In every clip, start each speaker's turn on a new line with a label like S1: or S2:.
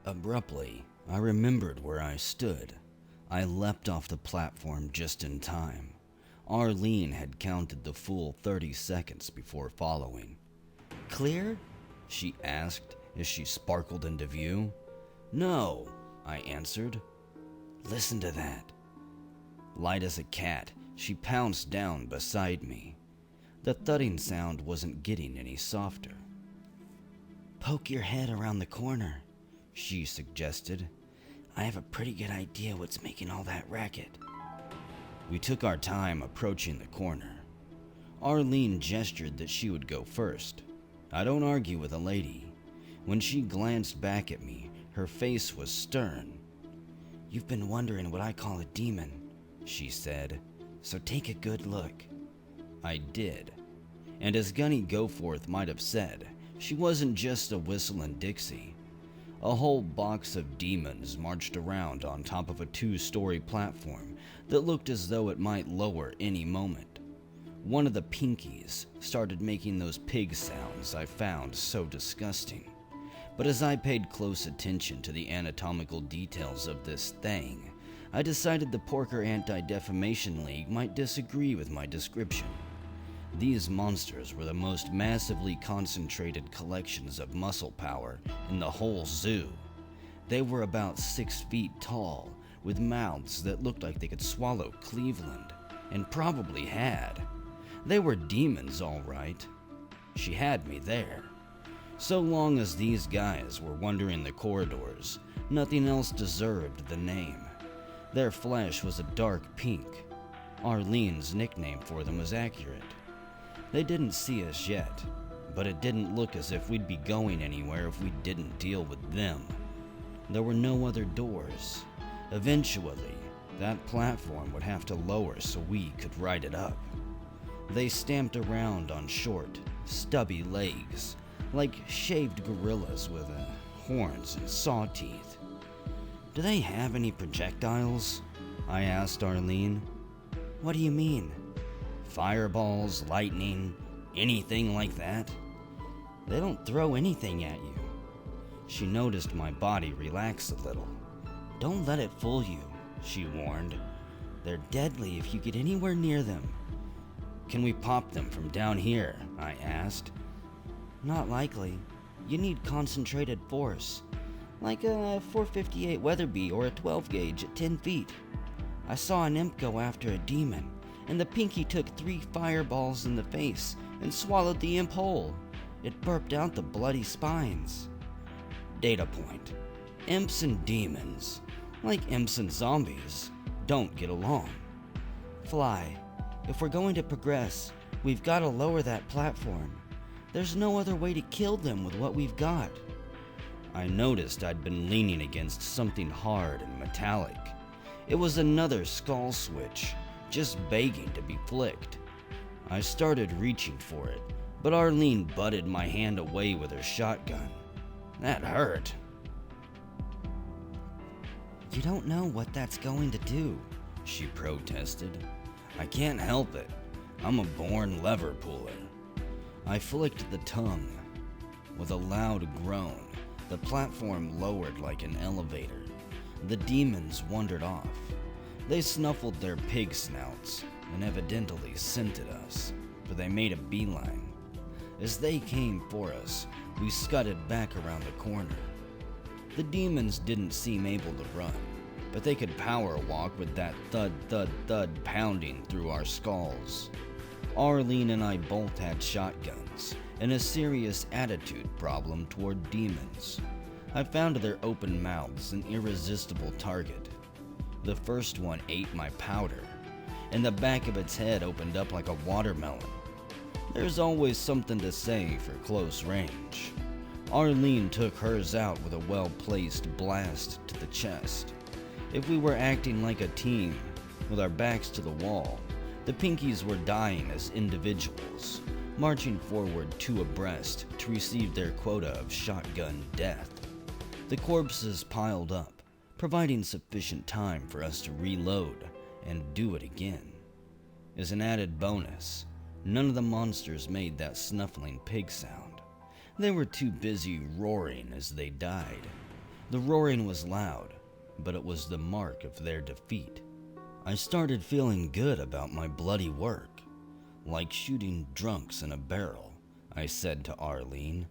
S1: Abruptly, I remembered where I stood. I leapt off the platform just in time. Arlene had counted the full 30 seconds before following. "Clear?" she asked as she sparkled into view. "No," I answered. "Listen to that." Light as a cat, she pounced down beside me. The thudding sound wasn't getting any softer. "Poke your head around the corner," she suggested. "I have a pretty good idea what's making all that racket." We took our time approaching the corner. Arlene gestured that she would go first. I don't argue with a lady. When she glanced back at me, her face was stern. "You've been wondering what I call a demon," she said, "so take a good look." I did. And as Gunny Goforth might have said, she wasn't just a whistlin' Dixie. A whole box of demons marched around on top of a 2-story platform that looked as though it might lower any moment. One of the pinkies started making those pig sounds I found so disgusting. But as I paid close attention to the anatomical details of this thing, I decided the Porker Anti-Defamation League might disagree with my description. These monsters were the most massively concentrated collections of muscle power in the whole zoo. They were about 6 feet tall, with mouths that looked like they could swallow Cleveland, and probably had. They were demons, all right. She had me there. So long as these guys were wandering the corridors, nothing else deserved the name. Their flesh was a dark pink. Arlene's nickname for them was accurate. They didn't see us yet, but it didn't look as if we'd be going anywhere if we didn't deal with them. There were no other doors. Eventually, that platform would have to lower so we could ride it up. They stamped around on short, stubby legs, like shaved gorillas with horns and saw teeth. "Do they have any projectiles?" I asked Arlene. "What do you mean?" "Fireballs, lightning, anything like that?" "They don't throw anything at you." She noticed my body relax a little. "Don't let it fool you," she warned. "They're deadly if you get anywhere near them." "Can we pop them from down here?" I asked. "Not likely. You need concentrated force, like a 458 Weatherby or a 12 gauge at 10 feet. I saw an imp go after a demon, and the pinky took 3 fireballs in the face and swallowed the imp whole. It burped out the bloody spines." Data point. Imps and demons, like imps and zombies, don't get along. "Fly, if we're going to progress, we've got to lower that platform. There's no other way to kill them with what we've got." I noticed I'd been leaning against something hard and metallic. It was another skull switch, just begging to be flicked. I started reaching for it, but Arlene butted my hand away with her shotgun. That hurt. "You don't know what that's going to do," she protested. "I can't help it. I'm a born lever puller." I flicked the tongue. With a loud groan, the platform lowered like an elevator. The demons wandered off. They snuffled their pig snouts and evidently scented us, for they made a beeline. As they came for us, we scudded back around the corner. The demons didn't seem able to run, but they could power walk with that thud, thud, thud pounding through our skulls. Arlene and I both had shotguns and a serious attitude problem toward demons. I found their open mouths an irresistible target. The first one ate my powder, and the back of its head opened up like a watermelon. There's always something to say for close range. Arlene took hers out with a well-placed blast to the chest. If we were acting like a team, with our backs to the wall, the pinkies were dying as individuals, marching forward 2 abreast to receive their quota of shotgun death. The corpses piled up, providing sufficient time for us to reload and do it again. As an added bonus, none of the monsters made that snuffling pig sound. They were too busy roaring as they died. The roaring was loud, but it was the mark of their defeat. I started feeling good about my bloody work. Like shooting drunks in a barrel, I said to Arlene,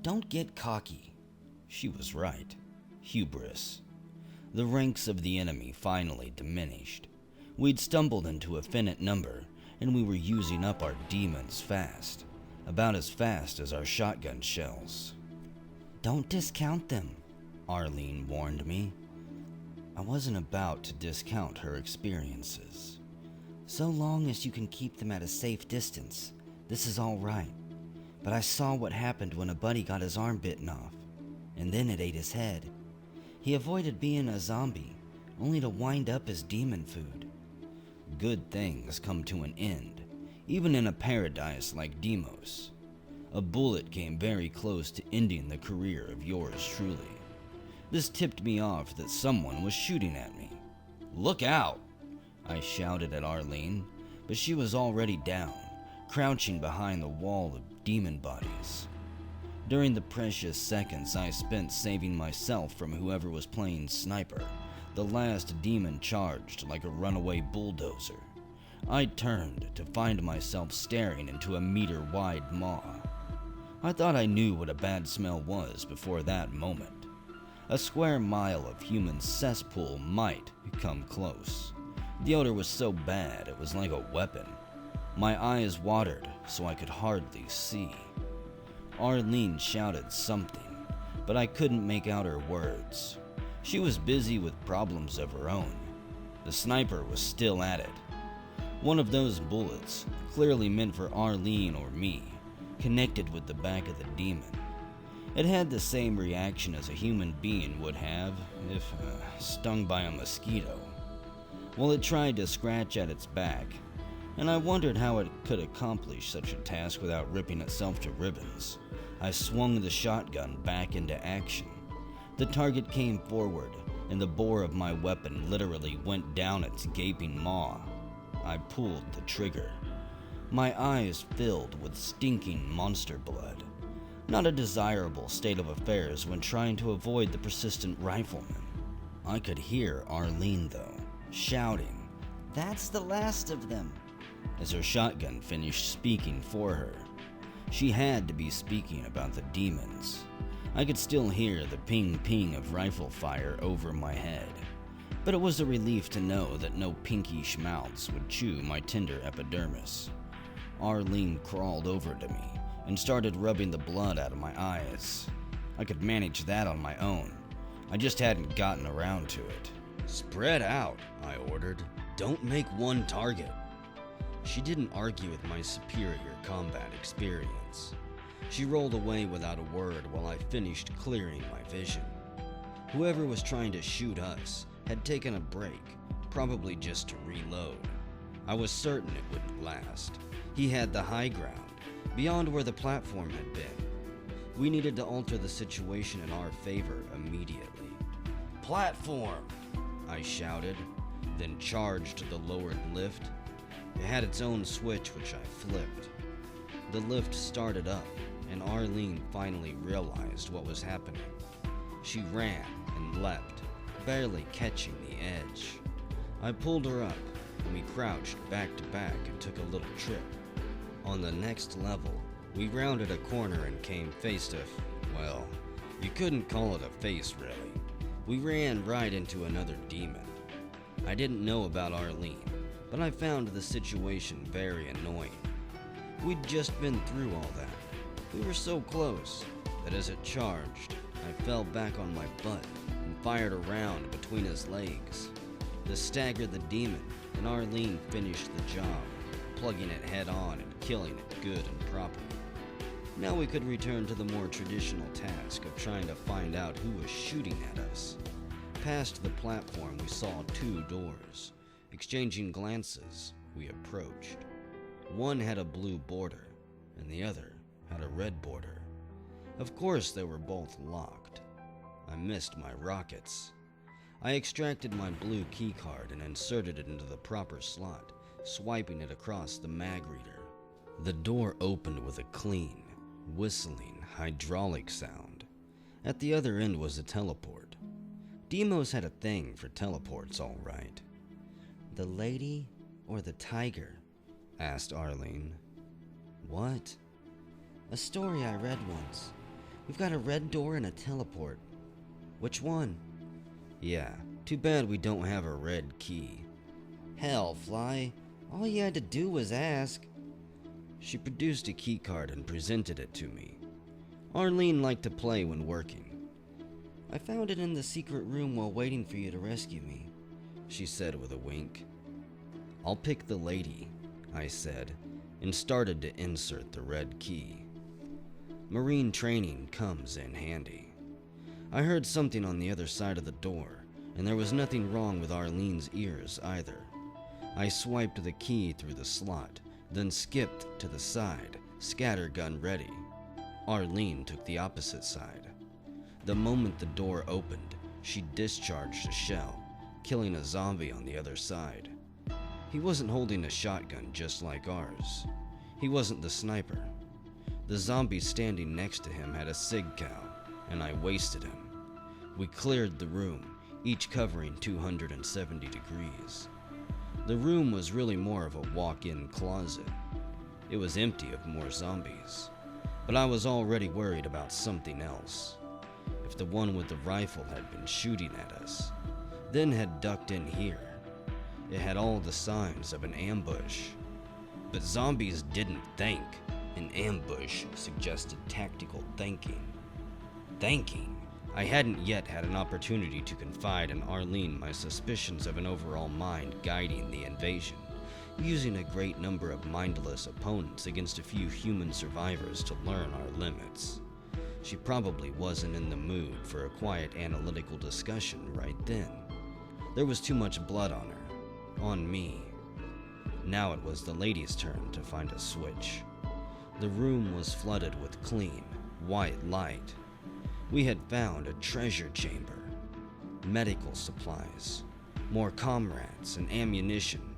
S1: "Don't get cocky." She was right. Hubris. The ranks of the enemy finally diminished. We'd stumbled into a finite number, and we were using up our demons fast. About as fast as our shotgun shells. "Don't discount them," Arlene warned me. I wasn't about to discount her experiences. "So long as you can keep them at a safe distance, this is all right. But I saw what happened when a buddy got his arm bitten off, and then it ate his head. He avoided being a zombie, only to wind up as demon food. Good things come to an end, even in a paradise like Deimos. A bullet came very close to ending the career of yours truly. This tipped me off that someone was shooting at me. Look out!" I shouted at Arlene, but she was already down, crouching behind the wall of demon bodies. During the precious seconds I spent saving myself from whoever was playing sniper, the last demon charged like a runaway bulldozer. I turned to find myself staring into a meter-wide maw. I thought I knew what a bad smell was before that moment. A square mile of human cesspool might come close. The odor was so bad it was like a weapon. My eyes watered so I could hardly see. Arlene shouted something, but I couldn't make out her words. She was busy with problems of her own. The sniper was still at it. One of those bullets, clearly meant for Arlene or me, connected with the back of the demon. It had the same reaction as a human being would have if stung by a mosquito. Well, it tried to scratch at its back, and I wondered how it could accomplish such a task without ripping itself to ribbons. I swung the shotgun back into action. The target came forward, and the bore of my weapon literally went down its gaping maw. I pulled the trigger. My eyes filled with stinking monster blood. Not a desirable state of affairs when trying to avoid the persistent rifleman. I could hear Arlene, though, shouting, "That's the last of them," as her shotgun finished speaking for her. She had to be speaking about the demons. I could still hear the ping-ping of rifle fire over my head, but it was a relief to know that no pinkish mouths would chew my tender epidermis. Arlene crawled over to me and started rubbing the blood out of my eyes. I could manage that on my own. I just hadn't gotten around to it. "Spread out," I ordered. "Don't make one target." She didn't argue with my superior combat experience. She rolled away without a word while I finished clearing my vision. Whoever was trying to shoot us had taken a break, probably just to reload. I was certain it wouldn't last. He had the high ground, beyond where the platform had been. We needed to alter the situation in our favor immediately. "Platform!" I shouted, then charged the lowered lift. It had its own switch, which I flipped. The lift started up, and Arlene finally realized what was happening. She ran and leapt, barely catching the edge. I pulled her up, and we crouched back to back and took a little trip. On the next level, we rounded a corner and came face to, well, you couldn't call it a face really. We ran right into another demon. I didn't know about Arlene, but I found the situation very annoying. We'd just been through all that. We were so close that as it charged, I fell back on my butt and fired a round between his legs. This staggered the demon, and Arlene finished the job, plugging it head on and killing it good and proper. Now we could return to the more traditional task of trying to find out who was shooting at us. Past the platform, we saw 2 doors. Exchanging glances, we approached. One had a blue border, and the other had a red border. Of course, they were both locked. I missed my rockets. I extracted my blue keycard and inserted it into the proper slot, swiping it across the mag reader. The door opened with a clean, whistling hydraulic sound. At the other end was a teleport. Demos had a thing for teleports, all right. "The lady or the tiger?" asked Arlene. "What?" "A story I read once. We've got a red door and a teleport." "Which one?" "Yeah, too bad we don't have a red key." "Hell, Fly. All you had to do was ask." She produced a key card and presented it to me. Arlene liked to play when working. "I found it in the secret room while waiting for you to rescue me," she said with a wink. "I'll pick the lady," I said, and started to insert the red key. Marine training comes in handy. I heard something on the other side of the door, and there was nothing wrong with Arlene's ears either. I swiped the key through the slot, then skipped to the side, scattergun ready. Arlene took the opposite side. The moment the door opened, she discharged a shell, killing a zombie on the other side. He wasn't holding a shotgun just like ours. He wasn't the sniper. The zombie standing next to him had a sig cow, and I wasted him. We cleared the room, each covering 270 degrees. The room was really more of a walk-in closet. It was empty of more zombies, but I was already worried about something else. If the one with the rifle had been shooting at us, then had ducked in here, it had all the signs of an ambush. But zombies didn't think. An ambush suggested tactical thinking. Thinking? I hadn't yet had an opportunity to confide in Arlene my suspicions of an overall mind guiding the invasion, using a great number of mindless opponents against a few human survivors to learn our limits. She probably wasn't in the mood for a quiet analytical discussion right then. There was too much blood on her, on me. Now it was the lady's turn to find a switch. The room was flooded with clean, white light. We had found a treasure chamber, medical supplies, more comrades and ammunition,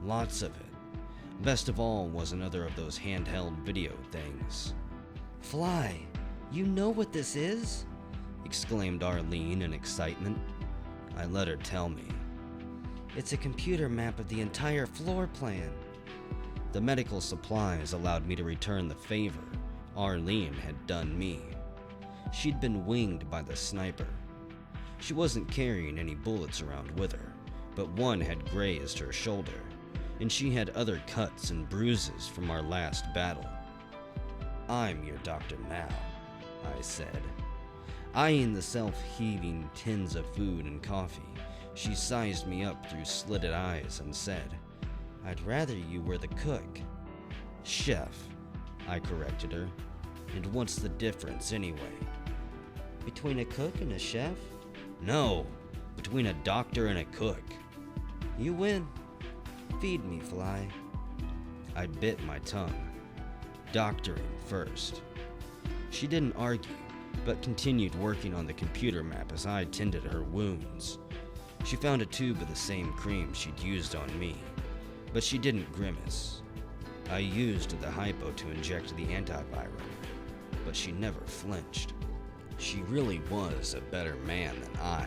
S1: lots of it. Best of all was another of those handheld video things. "Fly, you know what this is?" exclaimed Arlene in excitement. I let her tell me. "It's a computer map of the entire floor plan." The medical supplies allowed me to return the favor Arlene had done me. She'd been winged by the sniper. She wasn't carrying any bullets around with her, but one had grazed her shoulder, and she had other cuts and bruises from our last battle. "I'm your doctor now," I said. Eyeing the self-heaving tins of food and coffee, she sized me up through slitted eyes and said, "I'd rather you were the cook." "Chef," I corrected her. "And what's the difference anyway?" "Between a cook and a chef?" "No, between a doctor and a cook." "You win. Feed me, Fly." I bit my tongue. Doctoring first. She didn't argue, but continued working on the computer map as I tended her wounds. She found a tube of the same cream she'd used on me, but she didn't grimace. I used the hypo to inject the antiviral, but she never flinched. She really was a better man than I.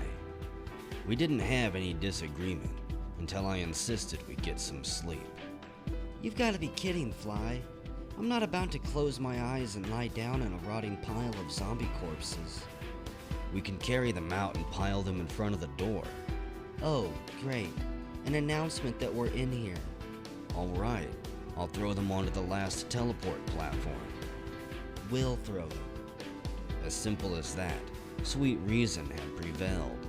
S1: We didn't have any disagreement until I insisted we get some sleep. "You've got to be kidding, Fly. I'm not about to close my eyes and lie down in a rotting pile of zombie corpses." "We can carry them out and pile them in front of the door." "Oh, great. An announcement that we're in here." "All right. I'll throw them onto the last teleport platform." "We'll throw them." As simple as that, sweet reason had prevailed.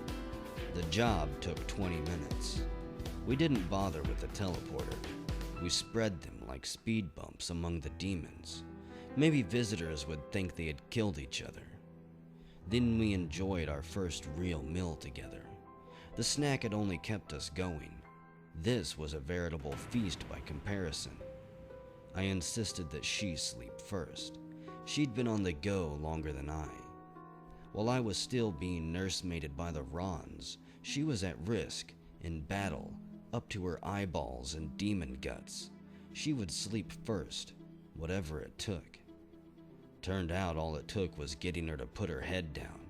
S1: The job took 20 minutes. We didn't bother with the teleporter. We spread them like speed bumps among the demons. Maybe visitors would think they had killed each other. Then we enjoyed our first real meal together. The snack had only kept us going. This was a veritable feast by comparison. I insisted that she sleep first. She'd been on the go longer than I. While I was still being nursemaided by the Rons, she was at risk, in battle, up to her eyeballs in demon guts. She would sleep first, whatever it took. Turned out all it took was getting her to put her head down,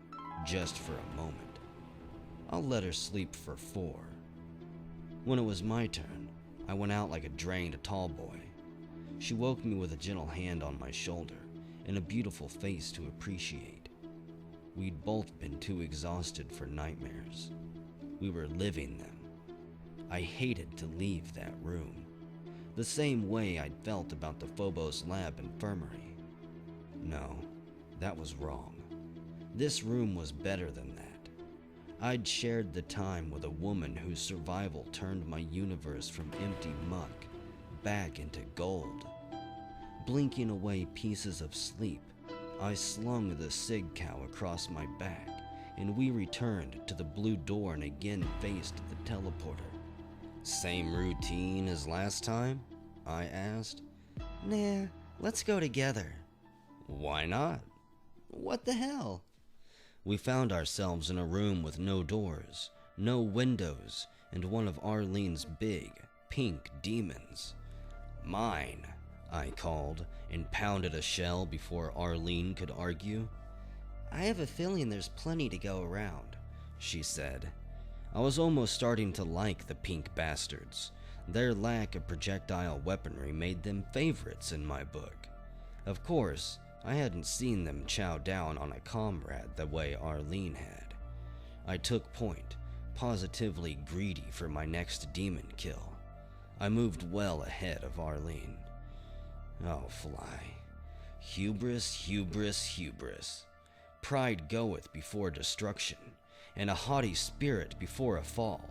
S1: just for a moment. I'll let her sleep for 4. When it was my turn, I went out like a drained tall boy. She woke me with a gentle hand on my shoulder and a beautiful face to appreciate. We'd both been too exhausted for nightmares. We were living them. I hated to leave that room, the same way I'd felt about the Phobos Lab infirmary. No, that was wrong. This room was better than that. I'd shared the time with a woman whose survival turned my universe from empty muck back into gold. Blinking away pieces of sleep, I slung the sig cow across my back, and we returned to the blue door and again faced the teleporter. Same routine as last time? I asked. Nah, let's go together. Why not? What the hell? We found ourselves in a room with no doors, no windows, and one of Arlene's big, pink demons. Mine, I called, and pounded a shell before Arlene could argue. I have a feeling there's plenty to go around, she said. I was almost starting to like the pink bastards. Their lack of projectile weaponry made them favorites in my book. Of course, I hadn't seen them chow down on a comrade the way Arlene had. I took point, positively greedy for my next demon kill. I moved well ahead of Arlene. Oh, fly. Hubris, hubris, hubris. Pride goeth before destruction, and a haughty spirit before a fall.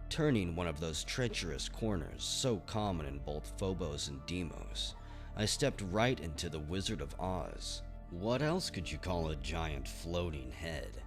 S1: Turning one of those treacherous corners so common in both Phobos and Deimos, I stepped right into the Wizard of Oz. What else could you call a giant floating head?